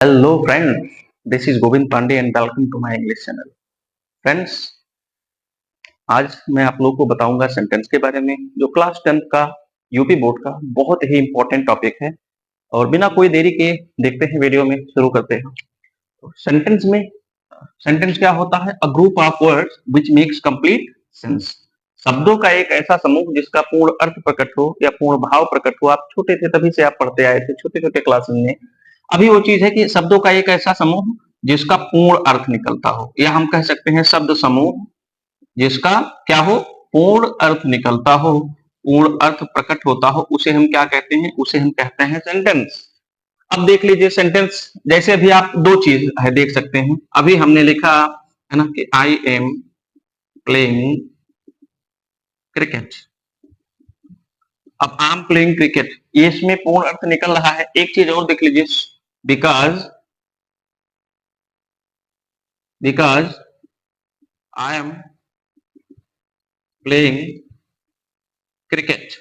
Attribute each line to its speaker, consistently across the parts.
Speaker 1: Hello friends, this is Govind Pandey and welcome to my English channel. Friends, आज मैं आप लोगों को बताऊंगा सेंटेंस के बारे में जो क्लास 10th का यूपी बोर्ड का बहुत ही इंपॉर्टेंट टॉपिक है और बिना कोई देरी के देखते हैं वीडियो में शुरू करते हैं। तो सेंटेंस क्या होता है? A group of words which makes complete sense. शब्दों का एक ऐसा समूह जिसका पूर्ण अर्थ प्रकट हो या पूर्ण भाव प्रकट हो। आप छोटे थे तभी से आप पढ़ते आए थे छोटे छोटे क्लासेस में। अभी वो चीज है कि शब्दों का एक ऐसा समूह जिसका पूर्ण अर्थ निकलता हो, या हम कह सकते हैं शब्द समूह जिसका क्या हो, पूर्ण अर्थ निकलता हो, पूर्ण अर्थ प्रकट होता हो, उसे हम क्या कहते हैं? उसे हम कहते हैं सेंटेंस। अब देख लीजिए सेंटेंस, जैसे अभी आप दो चीज है देख सकते हैं। अभी हमने लिखा है ना कि आई एम प्लेइंग क्रिकेट। अब आई एम प्लेइंग क्रिकेट, ये इसमें पूर्ण अर्थ निकल रहा है। एक चीज और देख लीजिए, because I am playing cricket,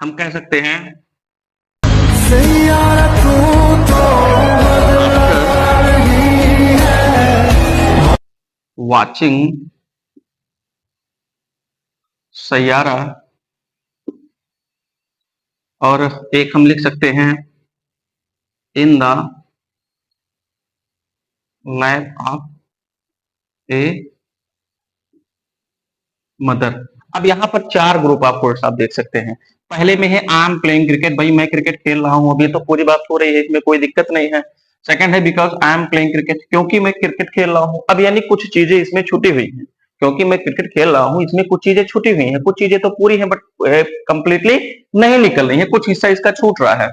Speaker 1: हम कह सकते हैं वाचिंग सैयारा, और एक हम लिख सकते हैं in the lap of a mother. अब यहाँ पर चार ग्रुप ऑफ वर्ड्स आप देख सकते हैं। पहले में है आई एम प्लेइंग क्रिकेट, भाई मैं क्रिकेट खेल रहा हूँ, अभी तो पूरी बात हो रही है, इसमें कोई दिक्कत नहीं है। सेकंड है because I am playing cricket, क्योंकि मैं क्रिकेट खेल रहा हूँ। अब यानी कुछ चीजें इसमें छुटी हुई हैं, क्योंकि मैं क्रिकेट खेल रहा हूँ इसमें कुछ चीजें छुटी हुई हैं, कुछ चीजें तो पूरी हैं बट कंप्लीटली नहीं निकल रही है, कुछ हिस्सा इसका छूट रहा है।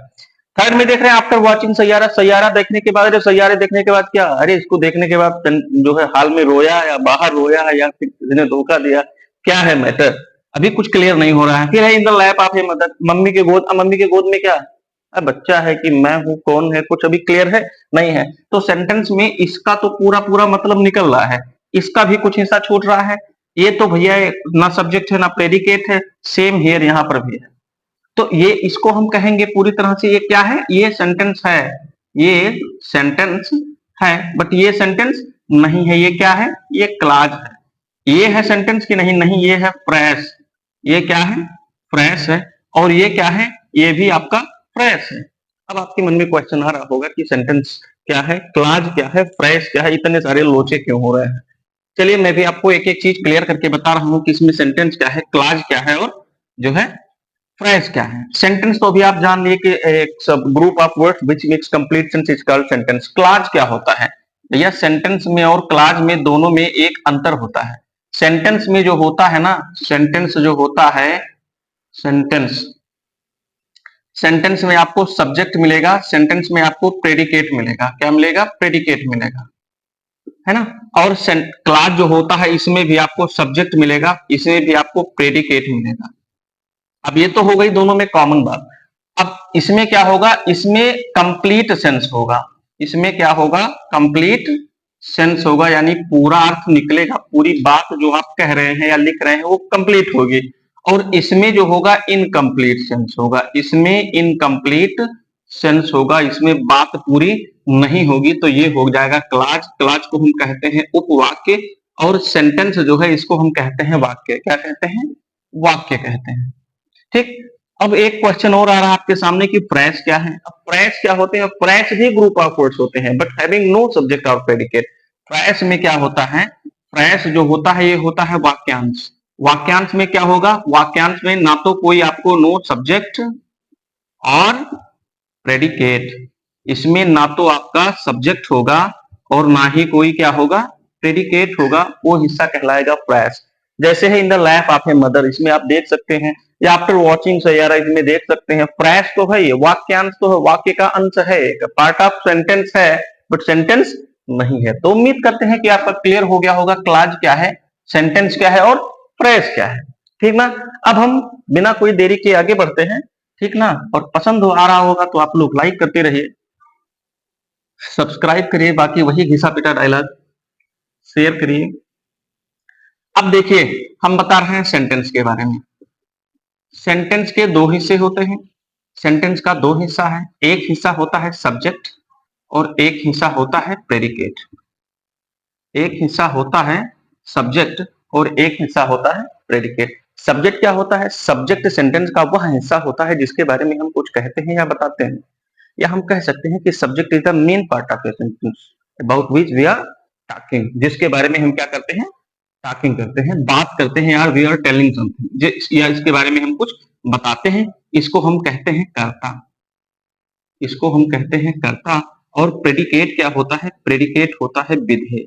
Speaker 1: थर्ड में देख रहे हैं आफ्टर वॉचिंग सैयारा, सैयारा देखने के बाद, अरे सैयारे देखने के बाद क्या, अरे इसको देखने के बाद जो है हाल में रोया या बाहर रोया या फिर किसी ने धोखा दिया, क्या है मैटर, अभी कुछ क्लियर नहीं हो रहा है। फिर है in the lap of a mother, mummy के गोद। अब मम्मी के गोद में क्या है? बच्चा है कि मैं हूं, कौन है, कुछ अभी क्लियर है नहीं है। तो सेंटेंस में इसका तो पूरा पूरा मतलब निकल रहा है, इसका भी कुछ हिस्सा छूट रहा है। ये तो भैया ना सब्जेक्ट है ना प्रेडिकेट है, सेम हियर यहाँ पर भी है। तो ये इसको हम कहेंगे पूरी तरह से ये क्या है? ये सेंटेंस है, ये सेंटेंस है, बट ये सेंटेंस नहीं है। ये क्या है? ये क्लॉज है। ये है सेंटेंस की नहीं? नहीं, ये है फ्रेज। ये क्या है? फ्रेज है। और ये क्या है? ये भी आपका फ्रेज है। अब आपके मन में क्वेश्चन आ रहा होगा कि सेंटेंस क्या है, क्लॉज क्या है, फ्रेज क्या है, इतने सारे लोचे क्यों हो रहे हैं? चलिए मैं भी आपको एक एक चीज क्लियर करके बता रहा हूं कि इसमें सेंटेंस क्या है, क्लॉज क्या है और जो है फ्रेज क्या है। सेंटेंस तो अभी आप जान लिए कि एक सब group of words which makes complete sense is called sentence. Clause क्या होता है भैया? सेंटेंस में और क्लॉज में दोनों में एक अंतर होता है। सेंटेंस में जो होता है ना, सेंटेंस जो होता है, सेंटेंस सेंटेंस में आपको सब्जेक्ट मिलेगा, सेंटेंस में आपको प्रेडिकेट मिलेगा। क्या मिलेगा? प्रेडिकेट मिलेगा, है ना। और क्लॉज जो होता है इसमें भी आपको सब्जेक्ट मिलेगा, इसमें भी आपको प्रेडिकेट मिलेगा। अब ये तो हो गई दोनों में कॉमन बात। अब इसमें क्या होगा? इसमें कंप्लीट सेंस होगा। इसमें क्या होगा? कंप्लीट सेंस होगा, यानी पूरा अर्थ निकलेगा, पूरी बात जो आप कह रहे हैं या लिख रहे हैं वो कंप्लीट होगी। और इसमें जो होगा इनकम्प्लीट सेंस होगा, इसमें इनकम्प्लीट सेंस होगा, इसमें बात पूरी नहीं होगी। तो ये हो जाएगा क्लॉज। क्लॉज को हम कहते हैं उपवाक्य, और सेंटेंस जो है इसको हम कहते हैं वाक्य। क्या कहते हैं? वाक्य कहते हैं। ठीक। अब एक क्वेश्चन और आ रहा है आपके सामने कि फ्रेज क्या है। अब फ्रेज क्या होते हैं? फ्रेज भी ग्रुप ऑफ वर्ड्स होते हैं बट हैविंग नो सब्जेक्ट और प्रेडिकेट। फ्रेज में क्या होता है? फ्रेज जो होता है ये होता है वाक्यांश। वाक्यांश में क्या होगा? वाक्यांश में ना तो कोई आपको नो सब्जेक्ट और प्रेडिकेट, इसमें ना तो आपका सब्जेक्ट होगा और ना ही कोई क्या होगा, प्रेडिकेट होगा, वो हिस्सा कहलाएगा फ्रेज। जैसे है in the lap of a mother, इसमें आप देख सकते हैं, या आफ्टर वॉचिंग सैयारा इसमें देख सकते हैं। फ्रेज तो है, ये वाक्यांश तो है, वाक्य का अंश है, पार्ट ऑफ सेंटेंस है, बट सेंटेंस नहीं है। तो उम्मीद करते हैं कि आपका क्लियर हो गया होगा क्लॉज क्या है, सेंटेंस क्या है और फ्रेज क्या है। ठीक ना। अब हम बिना कोई देरी के आगे बढ़ते हैं, ठीक ना। और पसंद आ रहा होगा तो आप लोग लाइक करते रहिए, सब्सक्राइब करिए, बाकी वही घिसा पिटा डायलॉग शेयर करिए। अब देखिए हम बता रहे हैं सेंटेंस के बारे में। सेंटेंस के दो हिस्से होते हैं। सेंटेंस का दो हिस्सा है, एक हिस्सा होता है सब्जेक्ट और एक हिस्सा होता है प्रेडिकेट। एक हिस्सा होता है सब्जेक्ट और एक हिस्सा होता है प्रेडिकेट। सब्जेक्ट क्या होता है? सब्जेक्ट सेंटेंस का वह हिस्सा होता है जिसके बारे में हम कुछ कहते हैं या बताते हैं, या हम कह सकते हैं कि subject is the main part of a sentence about which we are talking, जिसके बारे में हम क्या करते हैं? टॉकिंग करते हैं, बात करते हैं, यार वी आर टेलिंग समथिंग, या इसके बारे में हम कुछ बताते हैं। इसको हम कहते हैं कर्ता, इसको हम कहते हैं कर्ता। और प्रेडिकेट क्या होता है? प्रेडिकेट होता है विधेय।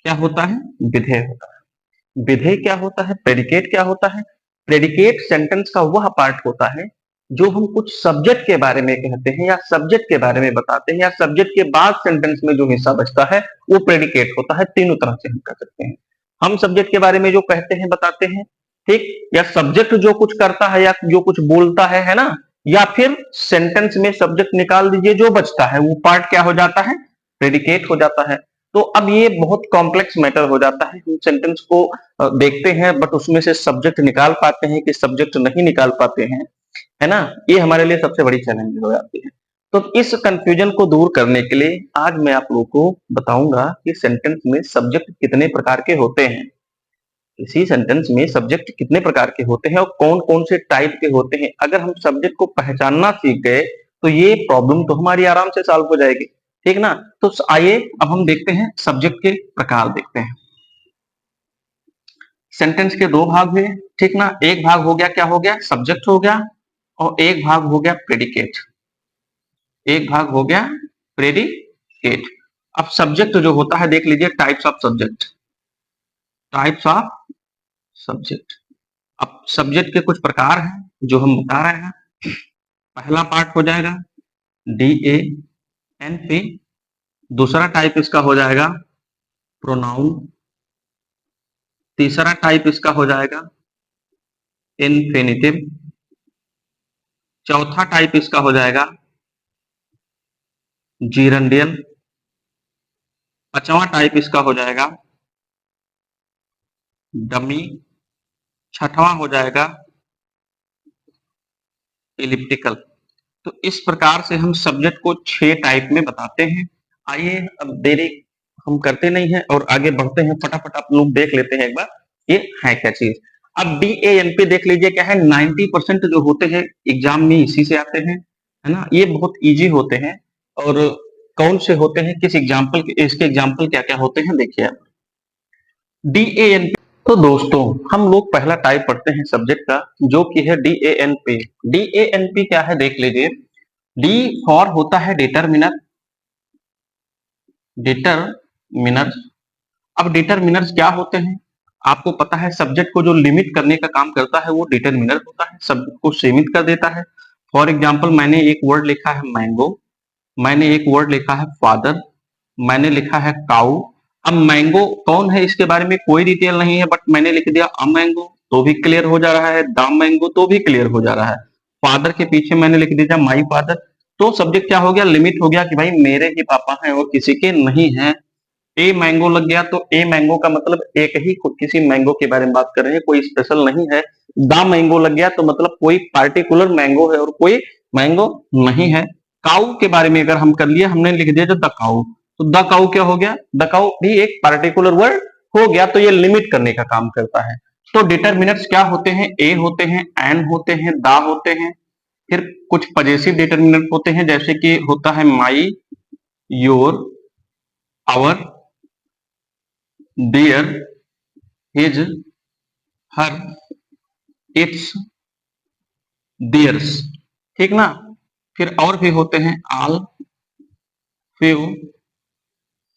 Speaker 1: क्या होता है? विधेय होता है। विधेय क्या होता है? प्रेडिकेट क्या होता है? प्रेडिकेट सेंटेंस का वह पार्ट होता है जो हम कुछ सब्जेक्ट के बारे में कहते हैं या सब्जेक्ट के बारे में बताते हैं, या सब्जेक्ट के बाद सेंटेंस में जो हिस्सा बचता है वो प्रेडिकेट होता है। तीनों तरह से हम कह सकते हैं। हम सब्जेक्ट के बारे में जो कहते हैं, बताते हैं, ठीक, या सब्जेक्ट जो कुछ करता है या जो कुछ बोलता है ना, या फिर सेंटेंस में सब्जेक्ट निकाल दीजिए, जो बचता है वो पार्ट क्या हो जाता है? प्रेडिकेट हो जाता है। तो अब ये बहुत कॉम्प्लेक्स मैटर हो जाता है। हम सेंटेंस को देखते हैं बट उसमें से सब्जेक्ट निकाल पाते हैं कि सब्जेक्ट नहीं निकाल पाते हैं, है ना? ये हमारे लिए सबसे बड़ी चैलेंज हो जाती है। तो इस कंफ्यूजन को दूर करने के लिए आज मैं आप लोगों को बताऊंगा कि सेंटेंस में सब्जेक्ट कितने प्रकार के होते हैं, इसी सेंटेंस में सब्जेक्ट कितने प्रकार के होते हैं और कौन कौन से टाइप के होते हैं। अगर हम सब्जेक्ट को पहचानना सीख गए तो ये प्रॉब्लम तो हमारी आराम से सॉल्व हो जाएगी, ठीक ना? तो आइए अब हम देखते हैं सब्जेक्ट के प्रकार देखते हैं। सेंटेंस के दो भाग हुए, ठीक ना? एक भाग हो गया, क्या हो गया? सब्जेक्ट हो गया, और एक भाग हो गया प्रेडिकेट। एक भाग हो गया प्रेडिकेट। अब सब्जेक्ट जो होता है देख लीजिए, types of subject. Types of subject. अब सब्जेक्ट के कुछ प्रकार हैं जो हम बता रहे हैं। पहला पार्ट हो जाएगा DANP। दूसरा टाइप इसका हो जाएगा प्रोनाउन। तीसरा टाइप इसका हो जाएगा इन्फिनिटिव। चौथा टाइप इसका हो जाएगा जीरंडियल। पांचवा टाइप इसका हो जाएगा डमी। छठवां हो जाएगा इलिप्टिकल। तो इस प्रकार से हम सब्जेक्ट को 6 टाइप में बताते हैं। आइए अब देरी हम करते नहीं हैं और आगे बढ़ते हैं, फटाफट आप लोग देख लेते हैं एक बार ये है क्या चीज। अब DANP देख लीजिए क्या है। 90% जो होते हैं एग्जाम में इसी से आते हैं, है ना? ये बहुत इजी होते हैं। और कौन से होते हैं, किस एग्जाम्पल, इसके एग्जाम्पल क्या क्या होते हैं देखिए आप। DANP, तो दोस्तों हम लोग पहला टाइप पढ़ते हैं सब्जेक्ट का, जो कि है DANP। DANP क्या है देख लीजिए। डी फॉर होता है डिटरमिनर। डिटरमिनर। अब डिटरमिनर्स क्या होते हैं? आपको पता है सब्जेक्ट को जो लिमिट करने का काम करता है वो डिटरमिनर होता है, सब्जेक्ट को सीमित कर देता है। फॉर एग्जाम्पल मैंने एक वर्ड लिखा है मैंगो, मैंने एक वर्ड लिखा है फादर, मैंने लिखा है काऊ। अब मैंगो कौन है इसके बारे में कोई डिटेल नहीं है, बट मैंने लिख दिया अ मैंगो तो भी क्लियर हो जा रहा है, द मैंगो तो भी क्लियर हो जा रहा है। फादर के पीछे मैंने लिख दिया माई फादर, तो सब्जेक्ट क्या हो गया? लिमिट हो गया कि भाई मेरे ही पापा हैं और किसी के नहीं है। ए मैंगो लग गया तो ए मैंगो का मतलब एक ही किसी मैंगो के बारे में बात कर रहे हैं, कोई स्पेशल नहीं है। द मैंगो लग गया तो मतलब कोई पार्टिकुलर मैंगो है और कोई मैंगो नहीं है। काऊ के बारे में अगर हम कर लिए, हमने लिख दिया जो द काऊ, तो द काऊ क्या हो गया? द काऊ भी एक पार्टिकुलर वर्ड हो गया, तो ये लिमिट करने का काम करता है। तो डिटरमिनर्स क्या होते हैं? ए होते हैं, एन होते हैं, दा होते हैं। फिर कुछ पजेसिव डिटरमिनर होते हैं, जैसे कि होता है my, your, our, their, his, her, its, theirs, ठीक ना? फिर और भी होते हैं ऑल, फ्यू,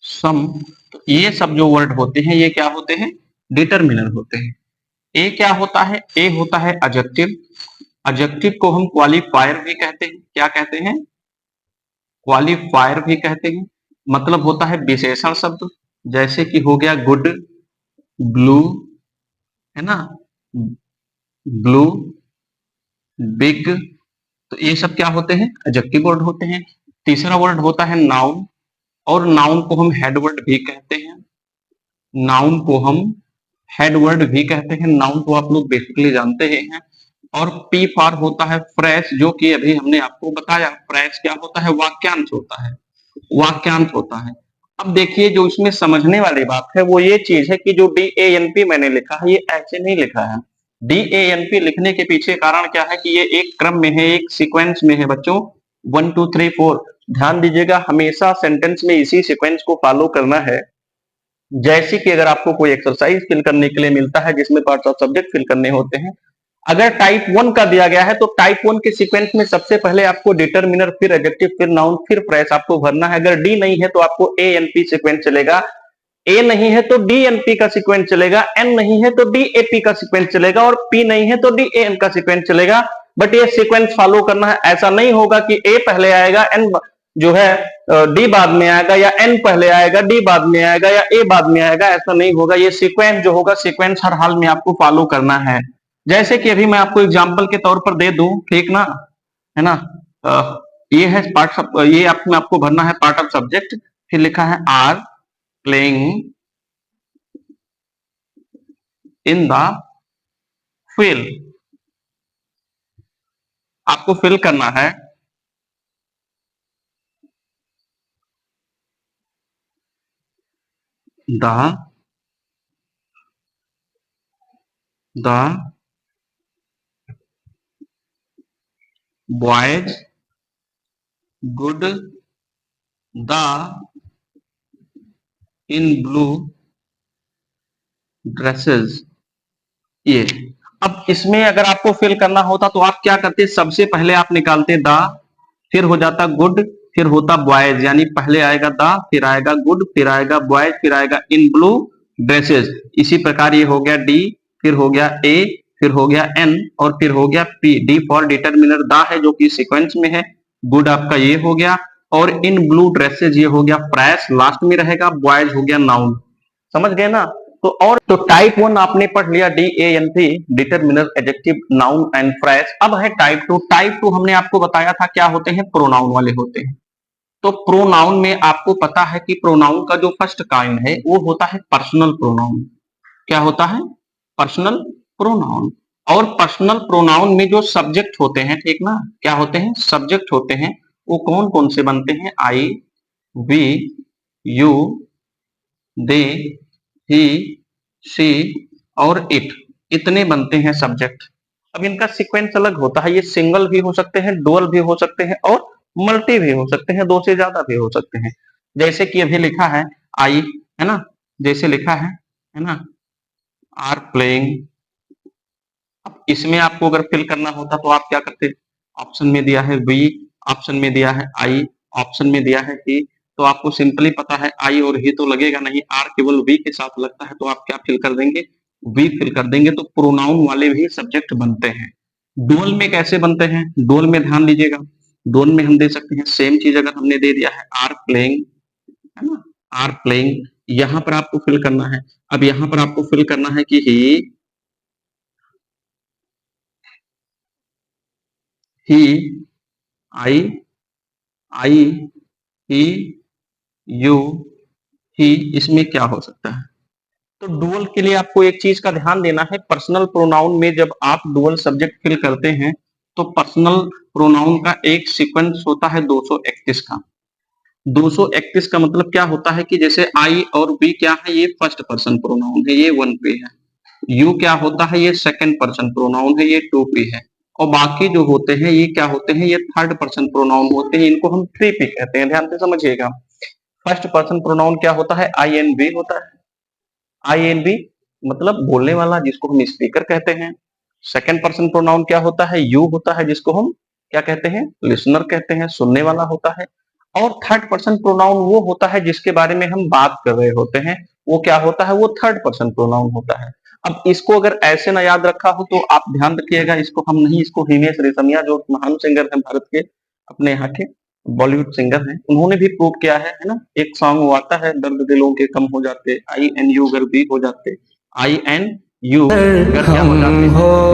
Speaker 1: सम। तो ये सब जो वर्ड होते हैं ये क्या होते हैं? डिटरमिनर होते हैं। ए क्या होता है? ए होता है एडजेक्टिव। एडजेक्टिव को हम क्वालिफायर भी कहते हैं। क्या कहते हैं? क्वालिफायर भी कहते हैं। मतलब होता है विशेषण शब्द, जैसे कि हो गया गुड, ब्लू, है ना, ब्लू, बिग। तो ये सब क्या होते हैं? एडजेक्टिव वर्ड होते हैं। तीसरा वर्ड होता है नाउन, और नाउन को हम हेड वर्ड भी कहते हैं। नाउन को हम हेड वर्ड भी कहते हैं। नाउन को आप लोग बेसिकली जानते ही हैं। और पी फॉर होता है फ्रेश, जो कि अभी हमने आपको बताया। फ्रेश क्या होता है? वाक्यांश होता है। वाक्यांश होता है। अब देखिए जो इसमें समझने वाली बात है वो ये चीज है कि जो DANP मैंने लिखा है ये ऐसे नहीं लिखा है। DANP लिखने के पीछे कारण क्या है कि ये एक क्रम में है, एक सीक्वेंस में है बच्चों, 1 2 3 4। ध्यान दीजिएगा हमेशा सेंटेंस में इसी सीक्वेंस को फॉलो करना है। जैसे कि अगर आपको कोई एक्सरसाइज फिल करने के लिए मिलता है जिसमें पार्ट्स ऑफ सब्जेक्ट फिल करने होते हैं, अगर टाइप 1 का दिया गया है तो टाइप 1 के सीक्वेंस में सबसे पहले आपको डिटरमिनर, फिर एडजेक्टिव, फिर नाउन, फिर फ्रेज आपको भरना है। अगर डी नहीं है तो आपको ANP सीक्वेंस चलेगा, ए नहीं है तो DNP का सीक्वेंस चलेगा, एन नहीं है तो DAP का सीक्वेंस चलेगा, और पी नहीं है तो DAN का सीक्वेंस चलेगा। बट ये सीक्वेंस फॉलो करना है। ऐसा नहीं होगा कि ए पहले आएगा, एन जो है डी बाद में आएगा, या एन पहले आएगा डी बाद में आएगा, या ए बाद में आएगा। ऐसा नहीं होगा। ये सीक्वेंस जो होगा सीक्वेंस हर हाल में आपको फॉलो करना है। जैसे कि अभी मैं आपको एग्जांपल के तौर पर दे दूं, ठीक ना, है ना। ये है पार्ट, ये आपको भरना है पार्ट ऑफ सब्जेक्ट, फिर लिखा है are playing in the field. आपको फिल करना है the the boys good the in blue dresses. ये अब इसमें अगर आपको फिल करना होता तो आप क्या करते, सबसे पहले आप निकालते द, फिर हो जाता गुड, फिर होता बॉयज, यानी पहले आएगा द, फिर आएगा गुड, फिर आएगा बॉयज, फिर आएगा इन ब्लू ड्रेसेस। इसी प्रकार ये हो गया डी, फिर हो गया ए, फिर हो गया एन, और फिर हो गया P. D for determiner the है जो कि सीक्वेंस में है, गुड आपका ये हो गया, और इन ब्लू ड्रेसेस ये हो गया फ्रेश, लास्ट में रहेगा, बॉयज हो गया नाउन। समझ गए ना। तो और तो टाइप 1 आपने पढ़ लिया, DANP determiner, adjective, noun and phrase. अब है टाइप 2। टाइप 2 हमने आपको बताया था क्या होते हैं, प्रोनाउन वाले होते हैं। तो प्रोनाउन में आपको पता है कि प्रोनाउन का जो फर्स्ट काइंड है वो होता है पर्सनल प्रोनाउन। क्या होता है, पर्सनल प्रोनाउन। और पर्सनल प्रोनाउन में जो सब्जेक्ट होते हैं, ठीक ना, क्या होते हैं, सब्जेक्ट होते हैं। वो कौन कौन से बनते हैं, आई, वी, यू, दे, ही, सी और इट, इतने बनते हैं सब्जेक्ट। अब इनका सीक्वेंस अलग होता है। ये सिंगल भी हो सकते हैं, डुअल भी हो सकते हैं, और मल्टी भी हो सकते हैं, दो से ज्यादा भी हो सकते हैं। जैसे कि अभी लिखा है आई, है ना, जैसे लिखा है ना, आर प्लेइंग। अब इसमें आपको अगर फिल करना होता तो आप क्या करते, ऑप्शन में दिया है वी, ऑप्शन में दिया है आई, ऑप्शन में दिया है ही, तो आपको सिंपली पता है आई और ही तो लगेगा नहीं, आर केवल वी के साथ लगता है, तो आप क्या फिल कर देंगे, वी फिल कर देंगे। तो प्रोनाउन वाले भी सब्जेक्ट बनते हैं। डुअल में कैसे बनते हैं, डुअल में ध्यान दीजिएगा, डुअल में हम दे सकते हैं सेम चीज, अगर हमने दे दिया है आर प्लेइंग, है ना, आर प्लेइंग, यहां पर आपको फिल करना है। अब यहां पर आपको फिल करना है कि ही, आई, आई, ही, यू, ही, इसमें क्या हो सकता है। तो डुअल के लिए आपको एक चीज का ध्यान देना है, पर्सनल प्रोनाउन में जब आप डुअल सब्जेक्ट फिल करते हैं तो पर्सनल प्रोनाउन का एक सीक्वेंस होता है 231 का। 231 का मतलब क्या होता है कि जैसे आई और बी क्या है, ये फर्स्ट पर्सन प्रोनाउन है, ये 1 पे है। यू क्या होता है, ये सेकंड पर्सन प्रोनाउन है, ये 2 पे है। और बाकी जो होते हैं ये क्या होते हैं, ये थर्ड पर्सन प्रोनाउन होते हैं, इनको हम 3 पे कहते हैं। ध्यान से समझिएगा। फर्स्ट पर्सन प्रोनाउन क्या होता है, INV होता है। INV मतलब बोलने वाला, जिसको हम स्पीकर कहते हैं। सेकंड पर्सन प्रोनाउन क्या होता है, यू होता है, जिसको हम क्या कहते हैं, लिसनर कहते हैं, सुनने वाला होता है। और थर्ड पर्सन प्रोनाउन वो होता है जिसके बारे में हम बात कर रहे होते हैं, वो क्या होता है, वो थर्ड पर्सन प्रोनाउन होता है। अब इसको अगर ऐसे ना याद रखा हो तो आप ध्यान रखिएगा, इसको हम नहीं, इसको हिमेश रेशमिया जो महान सिंगर हैं भारत के, अपने यहाँ के बॉलीवुड सिंगर हैं, उन्होंने भी प्रूव किया है ना। एक सॉन्ग वो आता है, दर्द दिलों के कम हो जाते, INU अगर भी हो जाते, INU अगर क्या हो जाते, भी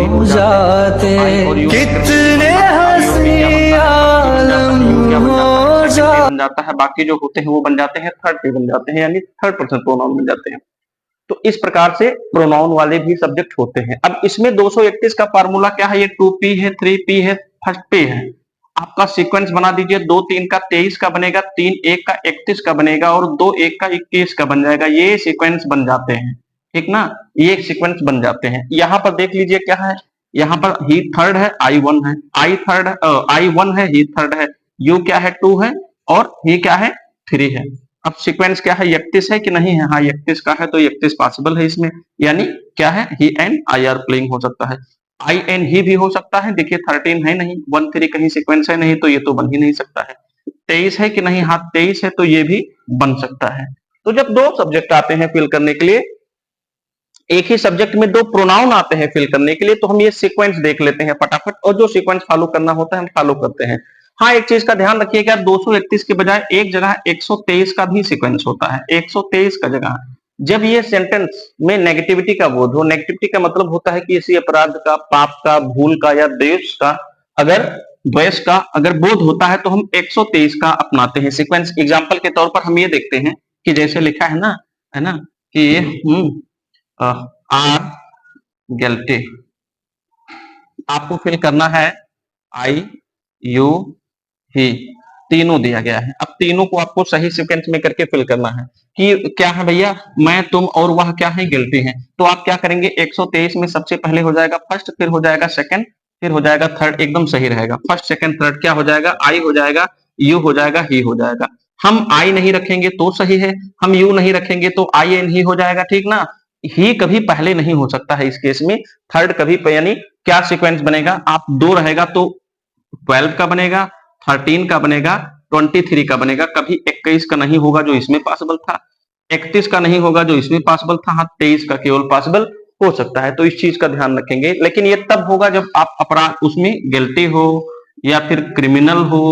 Speaker 1: हो जाते, I और U कितने हंसी आलम हो जाते बन जाता है, बाकी जो होते हैं वो बन जाते हैं थर्ड पे बन जाते हैं, यानी थर्ड पर्सन प्रोनाउन बन जाते हैं। तो इस प्रकार से प्रोनाउन वाले भी सब्जेक्ट होते हैं। अब इसमें 231 का फार्मूला क्या है, ये 2P है, 3P है, फर्स्ट पे है। आपका सीक्वेंस बना दीजिए, 2 3 का 23 का बनेगा, 3 1 का 31 का बनेगा और 2 1 का 21 का बन जाएगा। ये सीक्वेंस बन जाते हैं, ठीक ना, ये सीक्वेंस बन जाते हैं। यहाँ पर देख लीजिए क्या है, यहाँ पर ही थर्ड है, आई वन है, आई थर्ड है, आई वन है, ही थर्ड है, यू क्या है, टू है और ही क्या है, थ्री है। अब सीक्वेंस क्या है, 31 है कि नहीं है, हाँ 31 का है तो 31 पॉसिबल है इसमें, यानी क्या है, ही एंड आई आर प्लेइंग हो सकता है। आई एंड ही भी हो सकता है, देखिए 13 है नहीं, 1 3 कहीं सीक्वेंस है नहीं तो ये तो बन ही नहीं सकता है। 23 है कि नहीं, हाँ 23 है तो ये भी बन सकता है। तो जब दो सब्जेक्ट आते हैं फिल करने के लिए, एक ही सब्जेक्ट में दो प्रोनाउन आते हैं फिल करने के लिए, तो हम ये सीक्वेंस देख लेते हैं फटाफट और जो सीक्वेंस फॉलो करना होता है हम फॉलो करते हैं। हाँ एक चीज का ध्यान रखिएगा, 231 के बजाय एक जगह 123 का भी सीक्वेंस होता है, 123 का जगह जब ये सेंटेंस में नेगेटिविटी का बोध हो, नेगेटिविटी का मतलब होता है कि किसी अपराध का, पाप का, भूल का या द्वेष का, अगर द्वेष का अगर बोध होता है तो हम 123 का अपनाते हैं सीक्वेंस। एग्जाम्पल के तौर पर हम ये देखते हैं कि जैसे लिखा है ना कि आर गिल्टी, आपको फिल करना है आई यू ही, तीनों दिया गया है। अब तीनों को आपको सही सीक्वेंस में करके फिल करना है कि क्या है भैया, मैं तुम और वह क्या है, गिल्टी है। तो आप क्या करेंगे, 123 में सबसे पहले हो जाएगा फर्स्ट, फिर हो जाएगा सेकंड, फिर हो जाएगा थर्ड, एकदम सही रहेगा। फर्स्ट सेकंड थर्ड क्या हो जाएगा, आई हो जाएगा, यू हो जाएगा, ही हो जाएगा। हम आई नहीं रखेंगे तो सही है, हम यू नहीं रखेंगे तो आई एन ही हो जाएगा, ठीक ना। ही कभी पहले नहीं हो सकता है इस केस में, थर्ड कभी, यानी क्या सीक्वेंस बनेगा, आप दो रहेगा तो 12 का बनेगा, 13 का बनेगा, 23 का बनेगा, कभी 21 का नहीं होगा जो इसमें पॉसिबल था, 31 का नहीं होगा जो इसमें पॉसिबल था, हाँ 23 का केवल पॉसिबल हो सकता है। तो इस चीज का ध्यान रखेंगे, लेकिन ये तब होगा जब आप अपराध उसमें गिल्टी हो या फिर क्रिमिनल हो,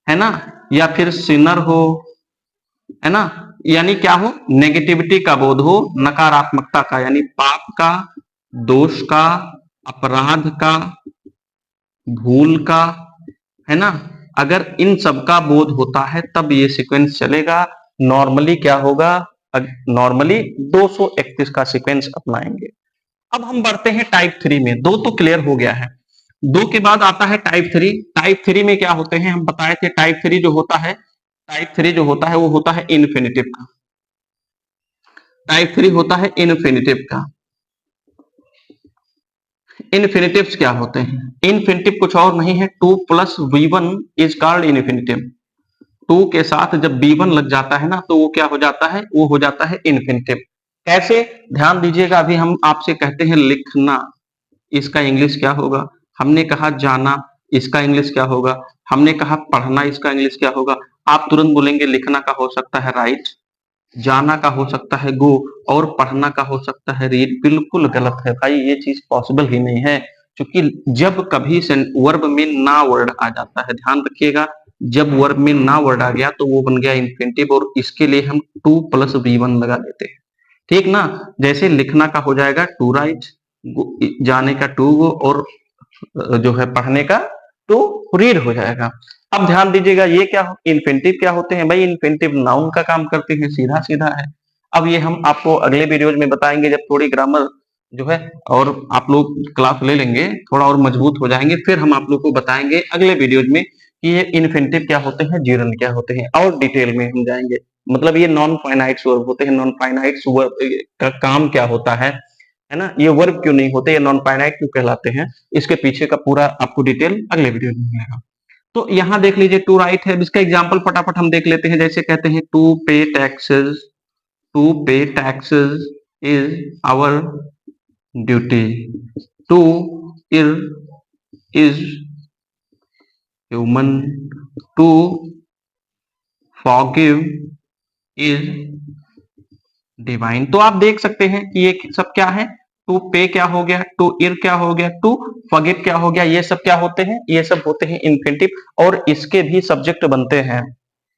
Speaker 1: है ना, या फिर सिनर हो, है ना, यानी क्या हो, नेगेटिविटी का बोध हो, नकारात्मकता का, यानी पाप का, दोष का, अपराध का, भूल का, है ना, अगर इन सब का बोध होता है तब ये सीक्वेंस चलेगा। नॉर्मली क्या होगा, नॉर्मली 231 का सीक्वेंस अपनाएंगे। अब हम बढ़ते हैं टाइप 3 में, दो तो क्लियर हो गया है, दो के बाद आता है टाइप 3। टाइप 3 में क्या होते हैं, हम बताए थे टाइप 3 जो होता है, टाइप 3 जो होता है वो होता है इन्फिनिटिव का, टाइप 3 होता है इन्फिनिटिव का। इन्फिनिटिव्स क्या होते हैं, इन्फिनिटिव कुछ और नहीं है, 2 plus V1 is called infinitive. 2 के साथ जब B1 लग जाता है ना तो वो क्या हो जाता है, वो हो जाता है इन्फिनिटिव। कैसे, ध्यान दीजिएगा, अभी हम आपसे कहते हैं लिखना, इसका इंग्लिश क्या होगा, हमने कहा जाना, इसका इंग्लिश क्या होगा, हमने कहा पढ़ना, इसका इंग्लिश क्या होगा। आप तुरंत बोलेंगे लिखना का हो सकता है राइट, जाना का हो सकता है गो और पढ़ना का हो सकता है रीड। बिल्कुल गलत है भाई, ये चीज पॉसिबल ही नहीं है, क्योंकि जब कभी वर्ब में ना वर्ड आ जाता है, ध्यान रखिएगा, जब वर्ब में ना वर्ड आ गया तो वो बन गया इन्फिनिटिव और इसके लिए हम 2 प्लस V1 लगा देते हैं, ठीक ना। जैसे लिखना का हो जाएगा टू राइट, जाने का टू गो और जो है पढ़ने का टू रीड हो जाएगा। अब ध्यान दीजिएगा, ये क्या इन्फिनिटिव क्या होते हैं भाई, इन्फिनिटिव नाउन का काम करते हैं, सीधा सीधा है। अब ये हम आपको अगले वीडियोज में बताएंगे, जब थोड़ी ग्रामर जो है और आप लोग क्लास ले लेंगे, थोड़ा और मजबूत हो जाएंगे, फिर हम आप लोग को बताएंगे अगले वीडियोज में कि ये इन्फिनिटिव क्या होते हैं, जीरन क्या होते हैं, और डिटेल में हम जाएंगे। मतलब ये नॉन फाइनाइट वर्ब होते हैं, नॉन फाइनाइट वर्ब का काम क्या होता है ना, ये वर्ब क्यों नहीं होते, ये नॉन फाइनाइट क्यों कहलाते हैं, इसके पीछे का पूरा आपको डिटेल अगले वीडियो में मिलेगा। तो यहाँ देख लीजिए टू राइट है, इसका एग्जाम्पल फटाफट हम देख लेते हैं। जैसे कहते हैं to pay taxes, to pay taxes is our duty, to is human, to forgive is divine. तो आप देख सकते हैं कि ये सब क्या है, टू पे क्या हो गया, टू इर क्या हो गया, टू फॉरगिव क्या हो गया, ये सब क्या होते हैं, ये सब होते हैं इन्फिनिटिव और इसके भी सब्जेक्ट बनते हैं,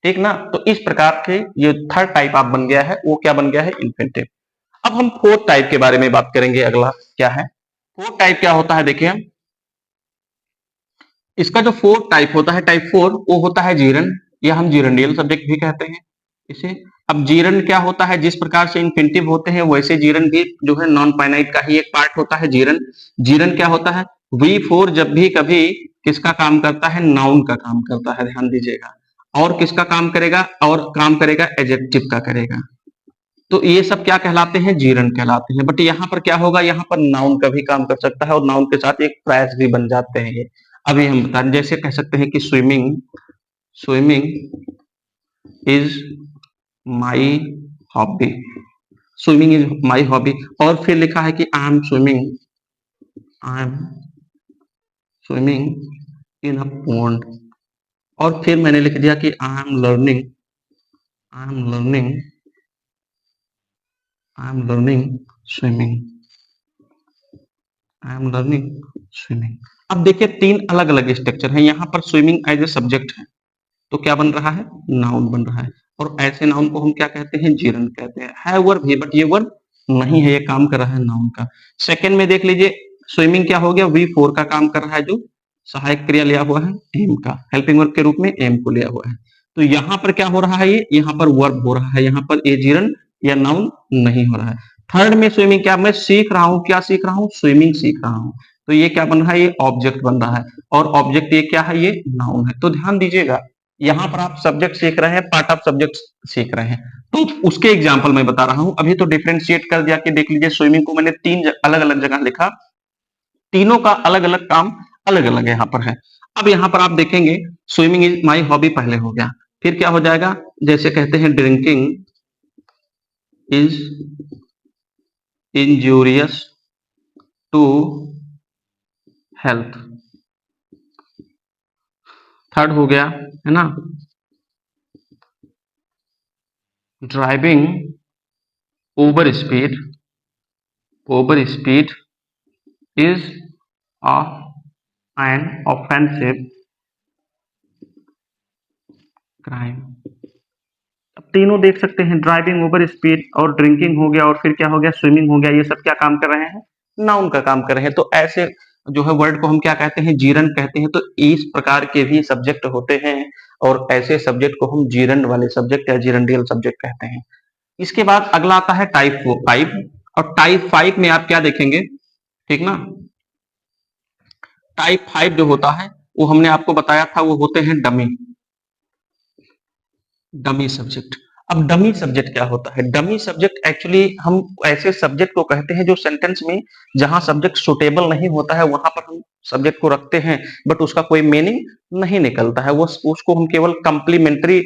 Speaker 1: ठीक ना। तो इस प्रकार के ये थर्ड टाइप आप बन गया है, वो क्या बन गया है, इन्फिनिटिव। अब हम फोर्थ टाइप के बारे में बात करेंगे, अगला क्या है, फोर्थ टाइप क्या होता है, देखिए इसका जो फोर्थ टाइप होता है, टाइप 4, वो होता है जीरन, या हम जीरंडियल सब्जेक्ट भी कहते हैं इसे। अब जीरन क्या होता है, जिस प्रकार से इन्फिनिटिव होते हैं वैसे जीरन भी जो है नॉन फाइनाइट का ही एक पार्ट होता है जीरन। जीरन क्या होता है, V4 जब भी कभी किसका काम करता है, नाउन का काम करता है, ध्यान दीजिएगा। और किसका काम करेगा, और काम करेगा एडजेक्टिव का करेगा। तो ये सब क्या कहलाते हैं, जीरन कहलाते हैं। बट यहाँ पर क्या होगा, यहाँ पर नाउन का भी काम कर सकता है और नाउन के साथ एक फ्रेज भी बन जाते हैं ये। अभी हम बता, जैसे कह सकते हैं कि swimming, swimming is my hobby, swimming is my hobby. और फिर लिखा है कि I am swimming, I am swimming in a pond. और फिर मैंने लिख दिया कि I am learning, I am learning, I am learning swimming, I am learning swimming. अब देखिए तीन अलग अलग स्ट्रक्चर है। यहाँ पर स्विमिंग एज ए सब्जेक्ट है, तो क्या बन रहा है, नाउन बन रहा है। और ऐसे नाउन को हम क्या कहते हैं, जीरन कहते हैं। है वर्ब भी, बट ये वर्ब नहीं है, ये काम कर रहा है नाउन का। सेकंड में देख लीजिए, स्विमिंग क्या हो गया, V4 का काम कर रहा है, जो सहायक क्रिया लिया हुआ है एम का, हेल्पिंग वर्ब के रूप में एम को लिया हुआ है। तो यहाँ पर क्या हो रहा है, ये यहाँ पर वर्ब हो रहा है, यहाँ पर ये जीरन या नाउन नहीं हो रहा है। थर्ड में स्विमिंग, क्या मैं सीख रहा हूँ, क्या सीख रहा हूँ, स्विमिंग सीख रहा हूँ। तो ये क्या बन रहा है, ये ऑब्जेक्ट बन रहा है। और ऑब्जेक्ट ये क्या है, ये नाउन है। तो ध्यान दीजिएगा, यहाँ पर आप सब्जेक्ट सीख रहे हैं, पार्ट ऑफ सब्जेक्ट सीख रहे हैं। तो उसके एग्जाम्पल मैं बता रहा हूं। अभी तो डिफरेंशिएट कर दिया कि देख लीजिए, स्विमिंग को मैंने तीन अलग अलग जगह लिखा, तीनों का अलग अलग काम अलग अलग यहाँ पर है। अब यहाँ पर आप देखेंगे, स्विमिंग इज माई हॉबी पहले हो गया, फिर क्या हो जाएगा, जैसे कहते हैं drinking is injurious to health, third हो गया, है ना, driving over speed, over speed is an offensive crime. अब तीनों देख सकते हैं, ड्राइविंग ओवर स्पीड और ड्रिंकिंग हो गया और फिर क्या हो गया, स्विमिंग हो गया। ये सब क्या काम कर रहे हैं, नाउन का काम कर रहे हैं। तो ऐसे जो है वर्ड को हम क्या कहते हैं, जीरन कहते हैं। तो इस प्रकार के भी सब्जेक्ट होते हैं और ऐसे सब्जेक्ट को हम जीरन वाले सब्जेक्ट या जीरंडियल सब्जेक्ट कहते हैं। इसके बाद अगला आता है टाइप 5। और टाइप 5 में आप क्या देखेंगे, ठीक ना, टाइप 5 जो होता है वो हमने आपको बताया था, वो होते हैं डमी, डमी सब्जेक्ट। अब डमी सब्जेक्ट क्या होता है, डमी सब्जेक्ट एक्चुअली हम ऐसे सब्जेक्ट को कहते हैं जो सेंटेंस में जहां सब्जेक्ट सुटेबल नहीं होता है वहां पर हम सब्जेक्ट को रखते हैं, बट उसका कोई मीनिंग नहीं निकलता है। वो उसको हम केवल कंप्लीमेंट्री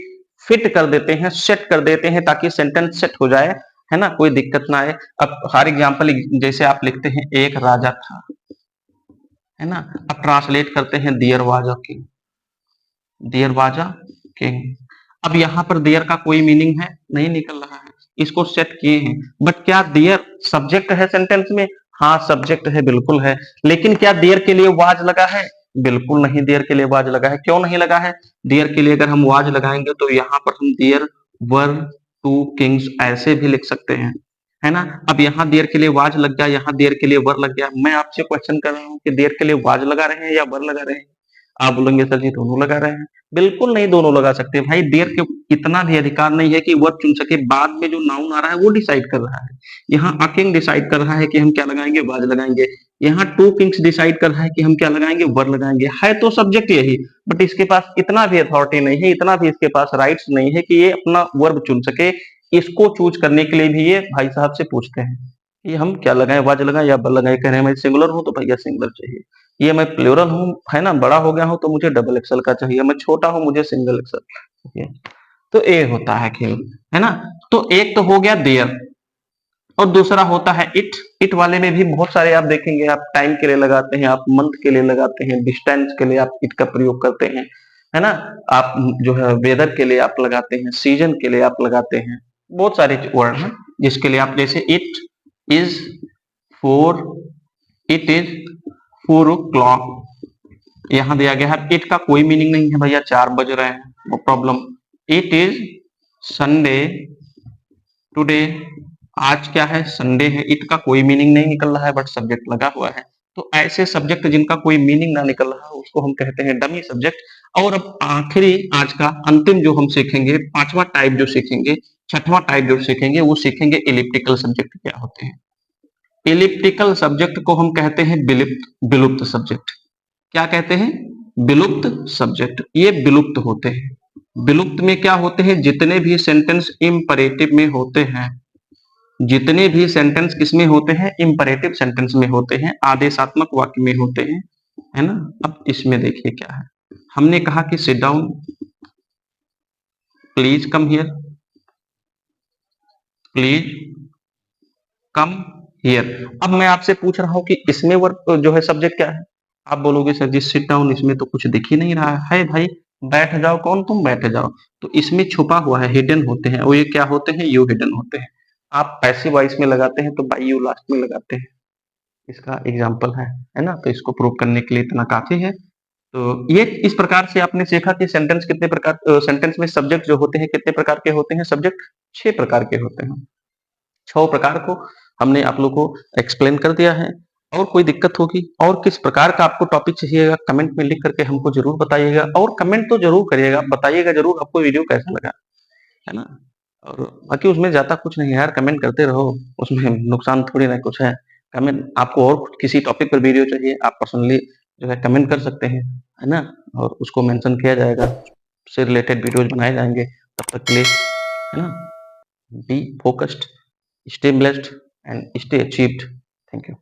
Speaker 1: फिट कर देते हैं, सेट कर देते हैं, ताकि सेंटेंस सेट हो जाए, है ना, कोई दिक्कत ना आए। अब फॉर एग्जाम्पल, जैसे आप लिखते हैं एक राजा था, है ना, अब ट्रांसलेट करते हैं there was a king, there was a king. अब यहाँ पर देयर का कोई मीनिंग है, नहीं निकल रहा है, इसको सेट किए हैं। बट क्या देयर सब्जेक्ट है सेंटेंस में, हाँ सब्जेक्ट है, बिल्कुल है। लेकिन क्या देयर के लिए वाज लगा है, बिल्कुल नहीं देयर के लिए वाज लगा है। क्यों नहीं लगा है, देयर के लिए अगर हम वाज लगाएंगे तो यहाँ पर हम देयर वर टू किंग्स ऐसे भी लिख सकते हैं, है ना। अब यहाँ देयर के लिए वाज लग गया, यहाँ देयर के लिए वर लग गया। मैं आपसे क्वेश्चन कर रहा हूँ कि देयर के लिए वाज लगा रहे हैं या वर लगा रहे हैं। आप बोलेंगे सर जी दोनों लगा रहे हैं। बिल्कुल नहीं, दोनों लगा सकते हैं भाई। देयर के इतना भी अधिकार नहीं है कि वर्ब चुन सके, बाद में जो नाउन आ रहा है वो डिसाइड कर रहा है। यहाँ अ किंग डिसाइड कर रहा है कि हम क्या लगाएंगे, वाज लगाएंगे। यहाँ टू किंग्स डिसाइड कर रहा है कि हम क्या लगाएंगे, वर लगाएंगे। है तो सब्जेक्ट यही, बट इसके पास इतना भी अथॉरिटी नहीं है, इतना भी इसके पास राइट्स नहीं है कि ये अपना वर्ब चुन सके। इसको चूज करने के लिए भी ये भाई साहब से पूछते हैं कि हम क्या लगाएं, वाज लगाएं या वर लगाएं। कह रहे हैं मैं सिंगुलर हूं तो भैया सिंगुलर चाहिए, ये मैं प्लूरल हूँ, है ना, बड़ा हो गया हूँ तो मुझे डबल एक्सल का चाहिए, मैं छोटा हूँ मुझे सिंगल एक्सल चाहिए। तो ये होता है खेल, है ना। तो एक तो हो गया देयर और दूसरा होता है इट। इट वाले में भी बहुत सारे आप देखेंगे, आप टाइम के लिए लगाते हैं, आप मंथ के लिए लगाते हैं, डिस्टेंस के लिए आप इट का प्रयोग करते हैं, है ना। आप जो है वेदर के लिए आप लगाते हैं, सीजन के लिए आप लगाते हैं। बहुत सारे वर्ड हैं जिसके लिए आप, जैसे it is four, it is 4 o'clock, यहाँ दिया गया है। इट का कोई मीनिंग नहीं है भैया, 4 बज रहे हैं, no problem. It is Sunday today, आज क्या है, संडे है। इट का कोई मीनिंग नहीं निकल रहा है, बट सब्जेक्ट लगा हुआ है। तो ऐसे सब्जेक्ट जिनका कोई मीनिंग ना निकल रहा है उसको हम कहते हैं डमी सब्जेक्ट। और अब आखिरी, आज का अंतिम जो हम सीखेंगे, पांचवा टाइप जो सीखेंगे, छठवां टाइप जो सीखेंगे, वो सीखेंगे इलिप्टिकल सब्जेक्ट क्या होते हैं। इलिप्टिकल सब्जेक्ट को हम कहते हैं विलुप्त सब्जेक्ट। क्या कहते हैं? विलुप्त सब्जेक्ट। ये विलुप्त होते हैं। विलुप्त में क्या होते हैं? जितने भी सेंटेंस इंपरेटिव में होते हैं, जितने भी सेंटेंस किसमें होते हैं? इंपरेटिव सेंटेंस में होते हैं, आदेशात्मक वाक्य में होते हैं, है ना। अब इसमें देखिए क्या है, हमने कहा कि sit down, please come here, please come here. अब मैं आपसे पूछ रहा हूं कि इसमें वर्ब जो है सब्जेक्ट क्या है? आप बोलोगे सर जी सिट डाउन, इसमें तो कुछ दिख ही नहीं रहा है भाई, बैठ जाओ, कौन तुम बैठ जाओ। तो इसमें छुपा हुआ है, हिडन होते हैं, और ये क्या होते हैं? यू हिडन होते हैं। आप पैसिव वॉइस में लगाते हैं तो बाई यू लास्ट में लगाते हैं। इसका एग्जाम्पल है ना। तो इसको प्रूव करने के लिए इतना काफी है। तो ये इस प्रकार से आपने सीखा कि सेंटेंस कितने प्रकार, सेंटेंस में सब्जेक्ट जो होते हैं कितने प्रकार के होते हैं? सब्जेक्ट 6 प्रकार के होते हैं। 6 प्रकार को हमने आप लोग को एक्सप्लेन कर दिया है। और कोई दिक्कत होगी और किस प्रकार का आपको टॉपिक चाहिएगा, कमेंट में लिख करके हमको जरूर बताइएगा, और कमेंट तो जरूर करिएगा, बताइएगा जरूर आपको वीडियो कैसा लगा, है ना। और बाकी उसमें ज्यादा कुछ नहीं है यार, कमेंट करते रहो, उसमें नुकसान थोड़ी ना कुछ है। कमेंट, आपको और किसी टॉपिक पर वीडियो चाहिए, आप पर्सनली जो है कमेंट कर सकते हैं, है ना। और उसको मेंशन किया जाएगा, उससे रिलेटेड वीडियोज बनाए जाएंगे। तब तक के लिए, है ना, be focused, stay blessed and stay achieved. Thank you.